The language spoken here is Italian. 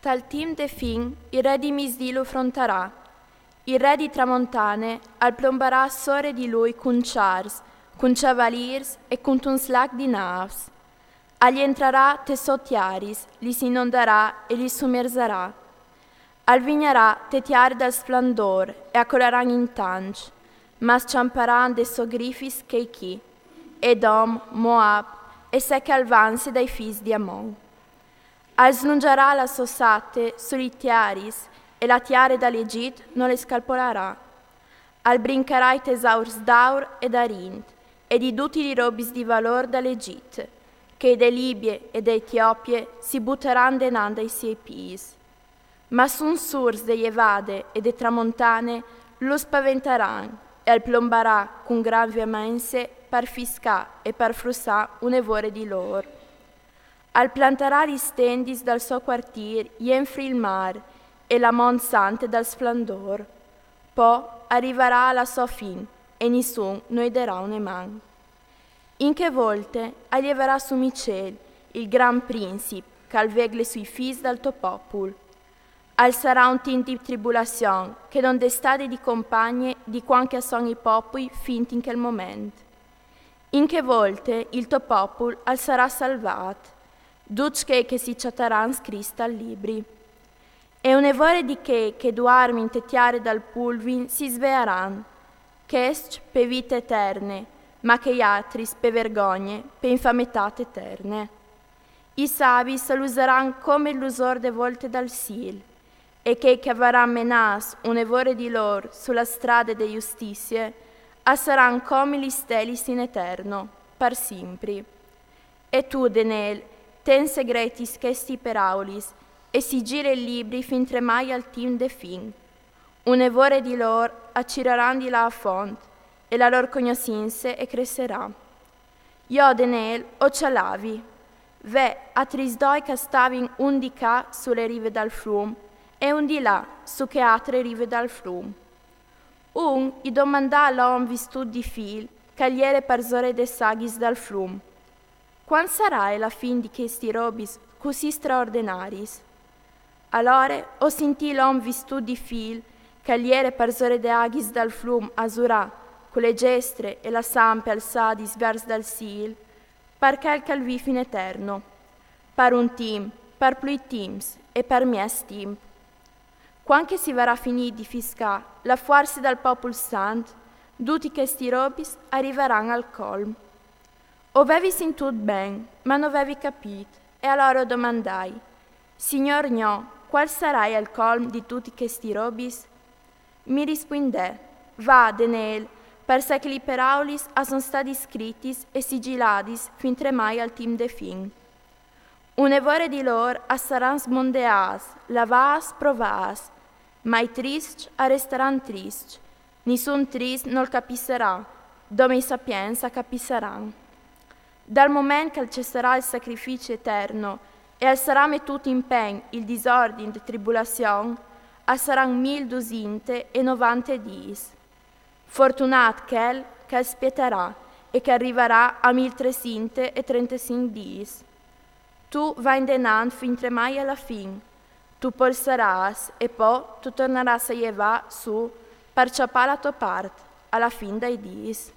Tal tim de fin, il re di Misdì lo frontarà. Il re di Tramontane al plombarà sore di lui cun chars, cun cavaliers e cun un slac di navs. Agli entrerà te sottiaris, li si inonderà e li sommerzerà. Al vignerà te tiare dal splendor e accoleran in tanch, mas ciamparan de so grifis che chi, Edom, Moab, e se che alvanse dai fis di Amon. Al slungerà la sossate sugli tiaris, e la tiare dall'Egit non le scalpolarà. Al brincherà i tesaurs d'aur e d'Arint, e di tutti i robis di valor dall'Egit, che de Libie e de Etiopie si butteran denanda i suoi pis. Ma sun surs de Evade e de Tramontane lo spaventeran, e al plombarà con gran veemense per fiscà e per frussà un evore di lor. Al planterà gli stendis dal suo quartier, jenfri il mar, e la monsante dal splendor. Poi arriverà alla sua fin, e nessun noi darà un eman. In che volte allieverà su Michel, il gran princip, che vegle sui fis dal tuo popul. Al sarà un tin di tribulazione, che non destade di compagne di quanche son i popoli finti in quel momento. In che volte il tuo popul al sarà salvat, ducche che si ciataran scrista al libri. E un evore di che duarmi in tetiare dal pulvin si svearan, ch'est pe vite eterne, ma che gli altri pe vergogne, pe infametate eterne. I savi saluseran come l'usor de volte dal sil, e che avranno menas un evore di lor sulla strada de giustizie, saran come gli stelis in eterno, par simpri. E tu, Denel, ten segretis chesti per aulis, e si gira i libri fin tremai al tim de fin. Un evore di lor accireran di là a font, e la lor cognoscenze e crescerà. Io, Denel, o cialavi, ve a trisdoi che stavin un di ca sulle rive dal flum, e un di là su che altre rive dal flum. Un gli domandà all'om vistut di fil, cagliere parzore de saghis dal flum. Quan sarà la fin di questi robis così straordinaris? Allora o sentì l'om vistut di fil, cagliere parzore de aghis dal flum asurà, con le gestre e la sampe alzadis vers dal sil, par calcal vi fin eterno, par un tim, par plui tims e par mies tim. Quanche si verrà finì di fiscà la fuarsi dal popol sant, tutti questi robis arriveranno al colm. Ovevi sentut ben, ma non avevi capito, e allora domandai, Signor gno, qual sarà il colm di tutti questi robis? Mi rispondè, va, Denel, per se che li peraulis son stati scritis e sigiladis fin tremai al tim de fin. Un evore di lor saran smondeas, lavas, provas, ma i trist resteran trist, nessun trist non capisserà, dove i sapienza capisseran. Dal momento che cesserà il sacrificio eterno e al sarà mettuto in pen il disordine de tribulazione, saran 1290 dies. Fortunat quel che aspetterà e che arriverà a 1335 dies. Tu vai in denan fin tremai alla fin. Tu polseras e poi tu torneras a llevar su per ciapà la tua parte alla fin dei dies.